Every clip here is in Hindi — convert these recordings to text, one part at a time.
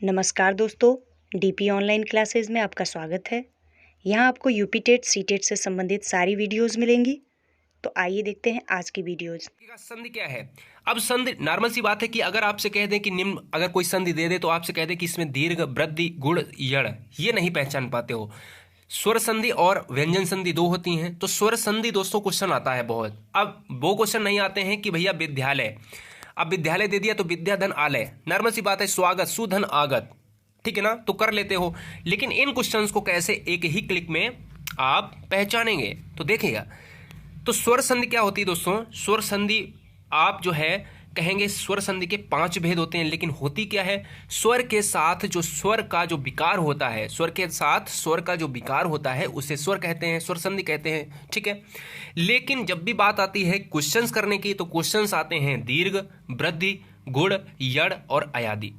नमस्कार दोस्तों, डीपी ऑनलाइन क्लासेस में आपका स्वागत है। यहाँ आपको यूपी टेट सी टेट से संबंधित सारी वीडियोस मिलेंगी। तो आइए देखते हैं आज की वीडियोस। संधि क्या है? अब संधि नॉर्मल सी बात है कि अगर आपसे कह दें कि निम्न, अगर कोई संधि दे दे तो आपसे कह दें कि इसमें दीर्घ, वृद्धि, गुण, यड़, ये नहीं पहचान पाते हो। स्वर संधि और व्यंजन संधि दो होती हैं। तो स्वर संधि दोस्तों क्वेश्चन आता है बहुत। अब वो क्वेश्चन नहीं आते हैं कि भैया विद्यालय, अब विद्यालय दे दिया तो विद्या धन आलय, नॉर्मल सी बात है, स्वागत सुधन आगत, ठीक है ना, तो कर लेते हो। लेकिन इन क्वेश्चंस को कैसे एक ही क्लिक में आप पहचानेंगे तो देखिएगा। तो स्वर संधि क्या होती है दोस्तों? स्वर संधि आप जो है कहेंगे स्वर संधि के 5 भेद होते हैं, लेकिन होती क्या है? स्वर के साथ जो स्वर का जो विकार होता है, स्वर के साथ स्वर का जो विकार होता है उसे स्वर कहते हैं, स्वर संधि कहते हैं, ठीक है। लेकिन जब भी बात आती है क्वेश्चंस करने की तो क्वेश्चंस आते हैं दीर्घ, वृद्धि, गुण, यड़ और अयादि,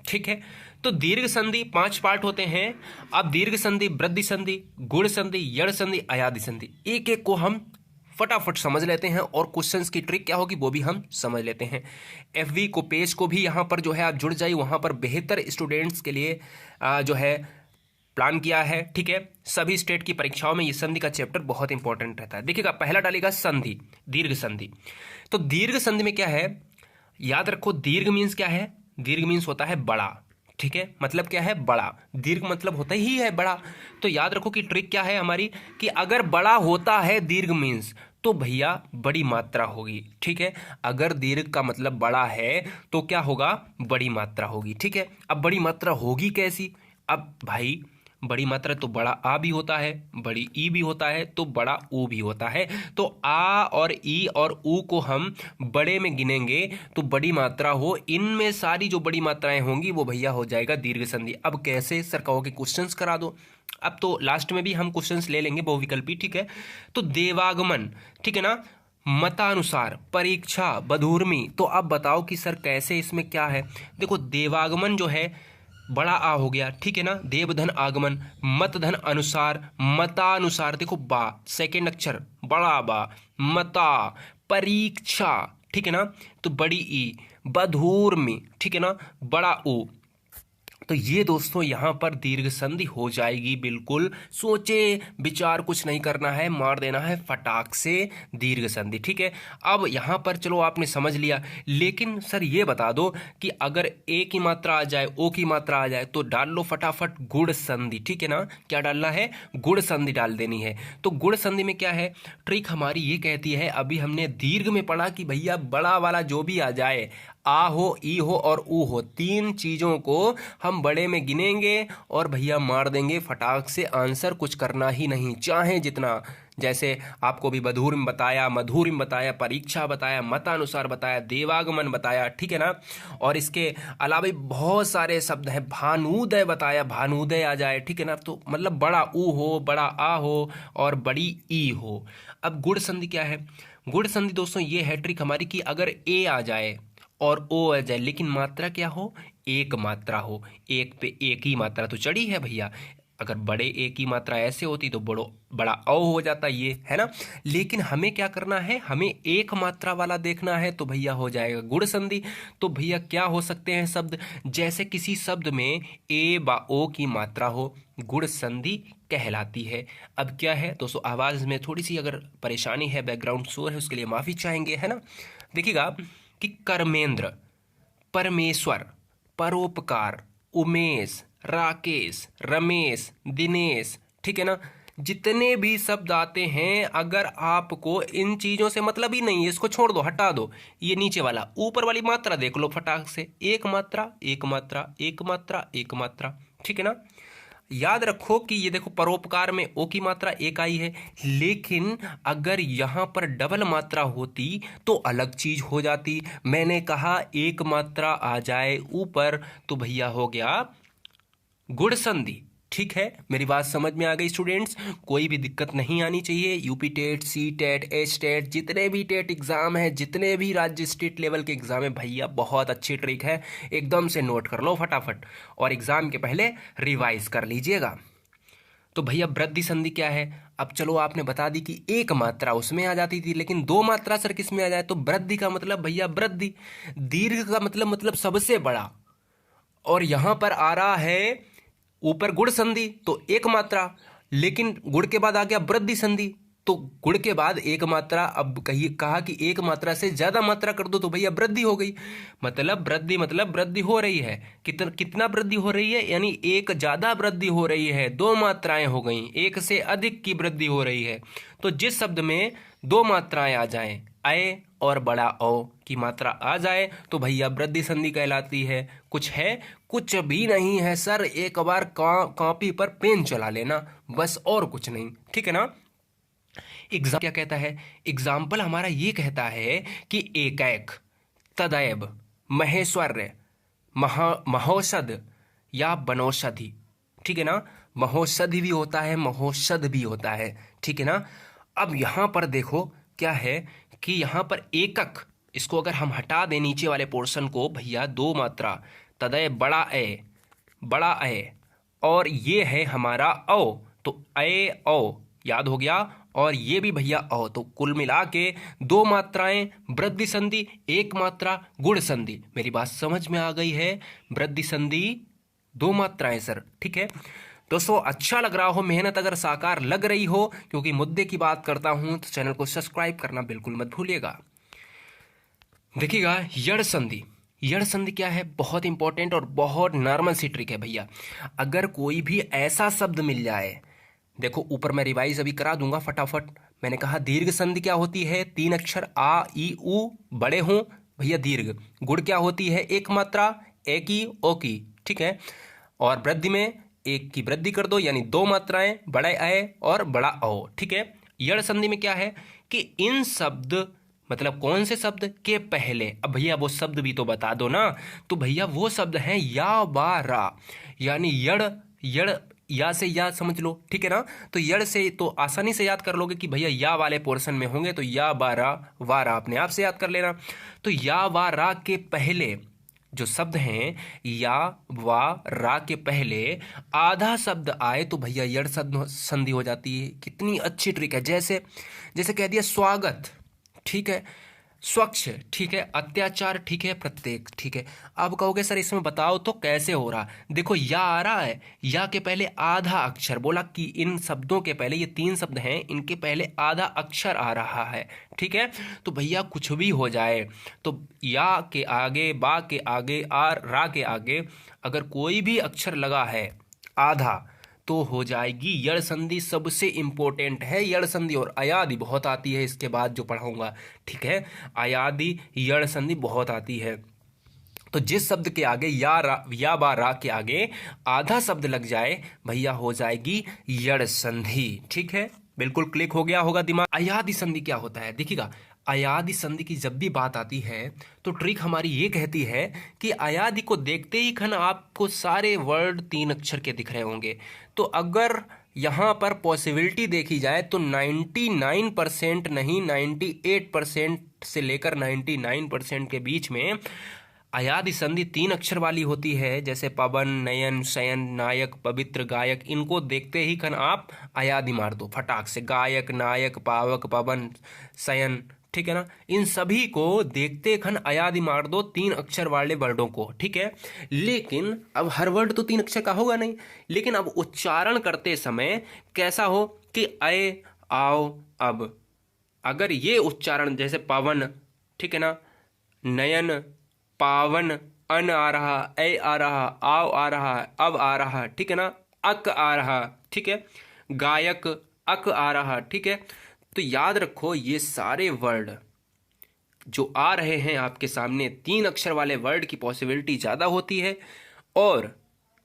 ठीक है। तो दीर्घ संधि 5 पार्ट होते हैं। अब दीर्घ संधि, वृद्धि संधि, गुण संधि, यड़ संधि, अयादि संधि, एक एक को हम फटाफट समझ लेते हैं और क्वेश्चंस की ट्रिक क्या होगी वो भी हम समझ लेते हैं। एफवी को पेज को भी यहाँ पर जो है आप जुड़ जाइए, वहाँ पर बेहतर स्टूडेंट्स के लिए जो है प्लान किया है, ठीक है। सभी स्टेट की परीक्षाओं में ये संधि का चैप्टर बहुत इंपॉर्टेंट रहता है। देखिएगा, पहला डालेगा संधि, दीर्घ संधि। तो दीर्घ संधि में क्या है, याद रखो, दीर्घ मीन्स क्या है? दीर्घ मीन्स होता है बड़ा, ठीक है। मतलब क्या है? बड़ा। दीर्घ मतलब होता ही है बड़ा। तो याद रखो कि ट्रिक क्या है हमारी, कि अगर बड़ा होता है दीर्घ मीन्स तो भैया बड़ी मात्रा होगी, ठीक है। अगर दीर्घ का मतलब बड़ा है तो क्या होगा? बड़ी मात्रा होगी, ठीक है। अब बड़ी मात्रा होगी कैसी? अब भाई बड़ी मात्रा तो बड़ा आ भी होता है, बड़ी ई भी होता है, तो बड़ा ऊ भी होता है। तो आ और ई और ऊ को हम बड़े में गिनेंगे तो बड़ी मात्रा हो, इनमें सारी जो बड़ी मात्राएं होंगी वो भैया हो जाएगा दीर्घ संधि। अब कैसे? सर कहो कि क्वेश्चंस करा दो। अब तो लास्ट में भी हम क्वेश्चंस ले लेंगे बहुविकल्पी, ठीक है। तो देवागमन, ठीक है ना, मतानुसार, परीक्षा, बधूर्मी। तो अब बताओ कि सर कैसे, इसमें क्या है? देखो, देवागमन जो है बड़ा आ हो गया, ठीक है ना, देवधन आगमन, मतधन अनुसार, मतानुसार, देखो बा सेकेंड अक्षर, बड़ा बा, मता, परीक्षा, ठीक है ना, तो बड़ी ई, बधूर्मी, ठीक है ना, बड़ा ऊ। तो ये दोस्तों यहां पर दीर्घ संधि हो जाएगी। बिल्कुल सोचे विचार कुछ नहीं करना है, मार देना है फटाक से दीर्घ संधि, ठीक है। अब यहां पर चलो आपने समझ लिया, लेकिन सर ये बता दो कि अगर ए की मात्रा आ जाए, ओ की मात्रा आ जाए तो डाल लो फटाफट गुण संधि, ठीक है ना। क्या डालना है? गुण संधि डाल देनी है। तो गुण संधि में क्या है ट्रिक हमारी? ये कहती है, अभी हमने दीर्घ में पढ़ा कि भैया बड़ा वाला जो भी आ जाए, आ हो, ई हो और ऊ हो, 3 चीजों को हम बड़े में गिनेंगे और भैया मार देंगे फटाक से आंसर, कुछ करना ही नहीं, चाहे जितना। जैसे आपको भी बधूर में बताया, मधुर में बताया, परीक्षा बताया, मतानुसार बताया, देवागमन बताया, ठीक है ना। और इसके अलावा भी बहुत सारे शब्द हैं, भानुदय बताया, भानुदय आ जाए, ठीक है ना। तो मतलब बड़ा ऊ हो, बड़ा आ हो और बड़ी ई हो। अब गुण संधि क्या है? गुण संधि दोस्तों ये है ट्रिक हमारी कि अगर ए आ जाए और ओ आ जाए, लेकिन मात्रा क्या हो? एक मात्रा हो। एक पे एक ही मात्रा तो चढ़ी है भैया। अगर बड़े ए की मात्रा ऐसे होती तो बड़ा औ हो जाता, ये है ना। लेकिन हमें क्या करना है? हमें एक मात्रा वाला देखना है, तो भैया हो जाएगा गुण संधि। तो भैया क्या हो सकते हैं शब्द? जैसे किसी शब्द में ए बा ओ की मात्रा हो, गुण संधि कहलाती है। अब क्या है दोस्तों, आवाज में थोड़ी सी अगर परेशानी है, बैकग्राउंड शोर है, उसके लिए माफी चाहेंगे, है ना। देखिएगा कि कर्मेंद्र, परमेश्वर, परोपकार, उमेश, राकेश, रमेश, दिनेश, ठीक है ना। जितने भी शब्द आते हैं, अगर आपको इन चीजों से मतलब ही नहीं है, इसको छोड़ दो, हटा दो। ये नीचे वाला, ऊपर वाली मात्रा देख लो फटाक से, एक मात्रा, एक मात्रा, एक मात्रा, एक मात्रा, ठीक है ना। याद रखो कि ये देखो परोपकार में ओ की मात्रा एक आई है, लेकिन अगर यहां पर डबल मात्रा होती तो अलग चीज हो जाती। मैंने कहा एक मात्रा आ जाए ऊपर तो भैया हो गया गुण संधि, ठीक है। मेरी बात समझ में आ गई स्टूडेंट्स? कोई भी दिक्कत नहीं आनी चाहिए। UP TET, C TET, H TET, जितने भी टेट एग्जाम है, जितने भी राज्य स्टेट लेवल के एग्जाम है, भैया बहुत अच्छी ट्रिक है, एकदम से नोट कर लो फटाफट और एग्जाम के पहले रिवाइज कर लीजिएगा। तो भैया वृद्धि संधि क्या है? अब चलो आपने बता दी कि एक मात्रा उसमें आ जाती थी, लेकिन 2 मात्रा सर किस में आ जाए? तो वृद्धि का मतलब भैया वृद्धि, दीर्घ का मतलब सबसे बड़ा, और यहां पर आ रहा है ऊपर गुण संधि तो एक मात्रा, लेकिन गुण के बाद आ गया वृद्धि संधि तो गुण के बाद एक मात्रा। अब कहा कि एक मात्रा से ज्यादा मात्रा कर दो तो भैया वृद्धि हो गई। मतलब वृद्धि हो रही है। कितना वृद्धि हो रही है, यानी एक ज्यादा वृद्धि हो रही है, दो मात्राएं हो गई, एक से अधिक की वृद्धि हो रही है। तो जिस शब्द में दो मात्राएं आ जाएं, अय और बड़ा औ की मात्रा आ जाए तो भैया वृद्धि संधि कहलाती है। कुछ है? कुछ भी नहीं है सर, एक बार कॉपी पर पेन चला लेना बस, और कुछ नहीं, ठीक है ना। एग्जाम क्या कहता है? एग्जाम्पल हमारा ये कहता है कि एकैक, तदैव, महेश्वर्य, महोषध या बनौषधि, ठीक है ना। महोषधि भी होता है, महोषध भी होता है, ठीक है ना। अब यहां पर देखो क्या है कि यहां पर एकक, इसको अगर हम हटा दें नीचे वाले पोर्शन को, भैया दो मात्रा, तदैव बड़ा ए, और ये है हमारा औ, तो ए औ याद हो गया, और ये भी भैया औ। तो कुल मिला के दो मात्राएं, वृद्धि संधि, एक मात्रा गुण संधि। मेरी बात समझ में आ गई है? वृद्धि संधि दो मात्राएं सर, ठीक है दोस्तों। अच्छा लग रहा हो, मेहनत अगर साकार लग रही हो, क्योंकि मुद्दे की बात करता हूं, तो चैनल को सब्सक्राइब करना बिल्कुल मत भूलिएगा। देखिएगा यड़ संधि। यड़ संधि क्या है? बहुत इंपॉर्टेंट और बहुत नॉर्मल सी ट्रिक है भैया। अगर कोई भी ऐसा शब्द मिल जाए, देखो ऊपर मैं रिवाइज अभी करा दूंगा फटाफट। मैंने कहा दीर्घ संधि क्या होती है? तीन अक्षर आ ई उ बड़े हों भैया दीर्घ। गुण क्या होती है? एक मात्रा, ए की ओ की, ठीक है। और वृद्धि में एक की वृद्धि कर दो, यानी दो मात्राएं, बड़ा ए और बड़ा ओ, ठीक है। यड़ संधि में क्या है कि इन शब्द, मतलब कौन से शब्द के पहले, अब भैया वो शब्द भी तो बता दो ना। तो भैया वो शब्द हैं या बा रा, यानी यड़, या से या समझ लो, ठीक है ना। तो यड़ से तो आसानी से याद कर लोगे कि भैया या वाले पोर्शन में होंगे, तो या बा रा, वारा अपने आप से याद कर लेना। तो या वा रा के पहले जो शब्द हैं, या वा रा के पहले आधा शब्द आए तो भैया यड़ संधि हो जाती है। कितनी अच्छी ट्रिक है। जैसे कह दिया स्वागत, ठीक है, स्वच्छ, ठीक है, अत्याचार, ठीक है, प्रत्येक, ठीक है। अब कहोगे सर इसमें बताओ तो कैसे हो रहा। देखो या आ रहा है, या के पहले आधा अक्षर, बोला कि इन शब्दों के पहले, ये तीन शब्द हैं, इनके पहले आधा अक्षर आ रहा है, ठीक है। तो भैया कुछ भी हो जाए, तो या के आगे, बा के आगे, रा के आगे अगर कोई भी अक्षर लगा है आधा, तो हो जाएगी यड़ संधि। सबसे इंपॉर्टेंट है यड़ संधि। और अयादि बहुत आती है इसके बाद जो पढ़ाऊंगा, ठीक है। अयादि यड़ संधि बहुत आती है। तो जिस शब्द के आगे या बा रा के आगे आधा शब्द लग जाए भैया हो जाएगी यड़ संधि, ठीक है। बिल्कुल क्लिक हो गया होगा दिमाग। अयादि संधि क्या होता है? देखिएगा अयादि संधि की जब भी बात आती है तो ट्रिक हमारी ये कहती है कि अयादि को देखते ही खन आपको सारे वर्ड तीन अक्षर के दिख रहे होंगे। तो अगर यहाँ पर पॉसिबिलिटी देखी जाए तो 99% नहीं, 98% से लेकर 99% के बीच में अयादि संधि तीन अक्षर वाली होती है। जैसे पवन, नयन, शयन, नायक, पवित्र, गायक, इनको देखते ही खन आप अयादि मार दो फटाक से। गायक, नायक, पावक, पवन, शयन, ठीक है ना। इन सभी को देखते खन अयादि मार दो, तीन अक्षर वाले वर्डों को, ठीक है। लेकिन अब हर वर्ड तो तीन अक्षर का होगा नहीं, लेकिन अब उच्चारण करते समय कैसा हो कि अय, आओ, अब, अगर ये उच्चारण जैसे पवन, ठीक है ना, नयन, पावन, अन आ रहा, ए आ रहा, आओ आ रहा, अब आ रहा, ठीक है ना, अक आ रहा, ठीक है, गायक, अक आ रहा, ठीक है। तो याद रखो ये सारे वर्ड जो आ रहे हैं आपके सामने, तीन अक्षर वाले वर्ड की पॉसिबिलिटी ज़्यादा होती है। और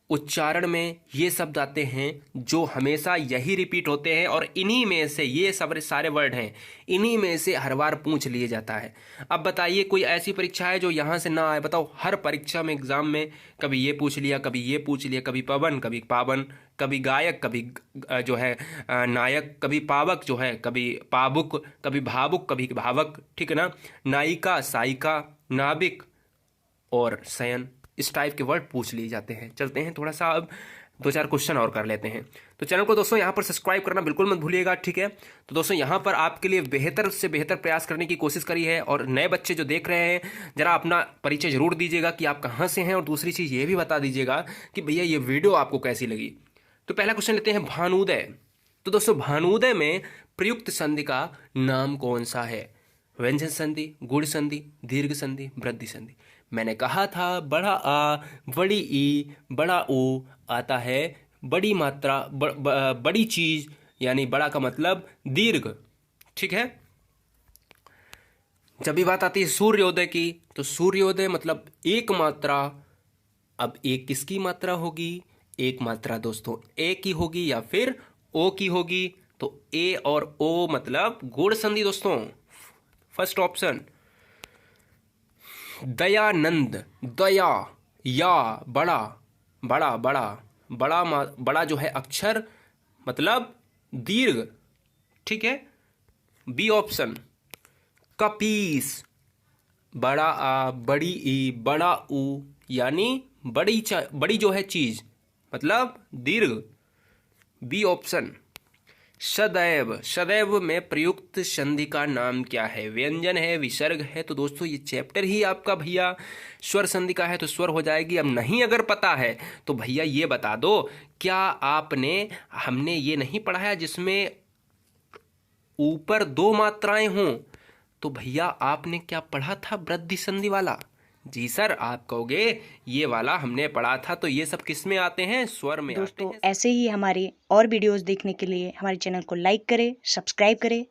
उच्चारण में ये शब्द आते हैं जो हमेशा यही रिपीट होते हैं, और इन्हीं में से ये सब सारे वर्ड हैं, इन्हीं में से हर बार पूछ लिया जाता है। अब बताइए कोई ऐसी परीक्षा है जो यहाँ से ना आए? बताओ। हर परीक्षा में, एग्जाम में कभी ये पूछ लिया, कभी ये पूछ लिया, कभी पवन, कभी पावन, कभी गायक, कभी जो है नायक, कभी पावक जो है, कभी पावुक, कभी भावुक, कभी भावक, ठीक है ना, नायिका, सायिका, नाविक और शयन। इस टाइप के वर्ड पूछ लिए जाते हैं। चलते हैं थोड़ा सा अब 2-4 क्वेश्चन और कर लेते हैं। तो चैनल को दोस्तों यहाँ पर सब्सक्राइब करना बिल्कुल मत भूलिएगा, ठीक है। तो दोस्तों यहाँ पर आपके लिए बेहतर से बेहतर प्रयास करने की कोशिश करी है, और नए बच्चे जो देख रहे हैं जरा अपना परिचय जरूर दीजिएगा कि आप कहाँ से हैं, और दूसरी चीज़ ये भी बता दीजिएगा कि भैया ये वीडियो आपको कैसी लगी। तो पहला क्वेश्चन लेते हैं, भानुदय। तो दोस्तों भानुदय में प्रयुक्त संधि का नाम कौन सा है? व्यंजन संधि, गुण संधि, दीर्घ संधि, वृद्धि संधि। मैंने कहा था बड़ा आ, बड़ी ई, बड़ा ओ आता है बड़ी मात्रा, बड़ी चीज, यानी बड़ा का मतलब दीर्घ, ठीक है। जब भी बात आती है सूर्योदय की, तो सूर्योदय मतलब एक मात्रा। अब एक किसकी मात्रा होगी? एक मात्रा दोस्तों ए की होगी या फिर ओ की होगी। तो ए और ओ मतलब गुण संधि दोस्तों, फर्स्ट ऑप्शन। दयानंद, दया, या बड़ा, बड़ा बड़ा बड़ा बड़ा जो है अक्षर मतलब दीर्घ, ठीक है। B option. कपीस, बड़ा आ, बड़ी ई, बड़ा ऊ, यानी बड़ी जो है चीज मतलब दीर्घ, बी ऑप्शन। सदैव, सदैव में प्रयुक्त संधि का नाम क्या है? व्यंजन है, विसर्ग है? तो दोस्तों ये चैप्टर ही आपका भैया स्वर संधि का है, तो स्वर हो जाएगी। अब नहीं अगर पता है तो भैया ये बता दो, क्या हमने ये नहीं पढ़ाया जिसमें ऊपर 2 मात्राएं हों? तो भैया आपने क्या पढ़ा था? वृद्धि संधि वाला। जी सर, आप कहोगे ये वाला हमने पढ़ा था। तो ये सब किस में आते हैं? स्वर में आते हैं। दोस्तों ऐसे ही हमारे और वीडियोस देखने के लिए हमारे चैनल को लाइक करें, सब्सक्राइब करें